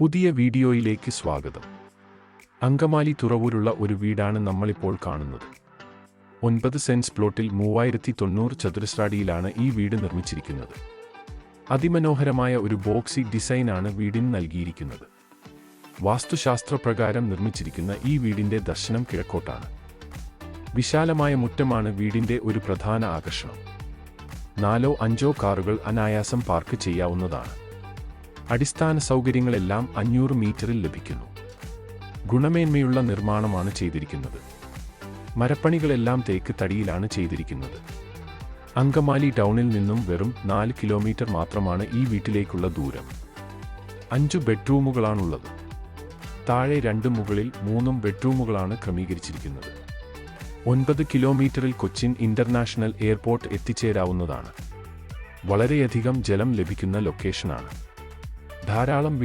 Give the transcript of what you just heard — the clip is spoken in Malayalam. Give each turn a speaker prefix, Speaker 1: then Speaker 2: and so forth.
Speaker 1: പുതിയ വീഡിയോയിലേക്ക് സ്വാഗതം. അങ്കമാലി തുറവൂരുള്ള ഒരു വീടാണ് നമ്മളിപ്പോൾ കാണുന്നത്. 9 സെൻസ് പ്ലോട്ടിൽ 3090 ചതുരശ്രാടിയിലാണ് ഈ വീട് നിർമ്മിച്ചിരിക്കുന്നത്. അതിമനോഹരമായ ഒരു ബോക്സി ഡിസൈനാണ് വീടിന് നൽകിയിരിക്കുന്നത്. വാസ്തുശാസ്ത്രപ്രകാരം നിർമ്മിച്ചിരിക്കുന്ന ഈ വീടിന്റെ ദർശനം കിഴക്കോട്ടാണ്. വിശാലമായ മുറ്റമാണ് വീടിന്റെ ഒരു പ്രധാന ആകർഷണം. 4-5 കാറുകൾ അനായാസം പാർക്ക് ചെയ്യാവുന്നതാണ്. അടിസ്ഥാന സൗകര്യങ്ങളെല്ലാം 500 മീറ്ററിൽ ലഭിക്കുന്നു. ഗുണമേന്മയുള്ള നിർമ്മാണമാണ് ചെയ്തിരിക്കുന്നത്. മരപ്പണികളെല്ലാം തേക്ക് തടിയിലാണ് ചെയ്തിരിക്കുന്നത്. അങ്കമാലി ടൗണിൽ നിന്നും വെറും 4 കിലോമീറ്റർ മാത്രമാണ് ഈ വീട്ടിലേക്കുള്ള ദൂരം. 5 ബെഡ്റൂമുകളാണുള്ളത്. താഴെ 2 മുകളിൽ 3 ബെഡ്റൂമുകളാണ് ക്രമീകരിച്ചിരിക്കുന്നത്. 9 കിലോമീറ്ററിൽ കൊച്ചിൻ ഇന്റർനാഷണൽ എയർപോർട്ട് എത്തിച്ചേരാവുന്നതാണ്. വളരെയധികം ജലം ലഭിക്കുന്ന ലൊക്കേഷനാണ്. ധാരാളം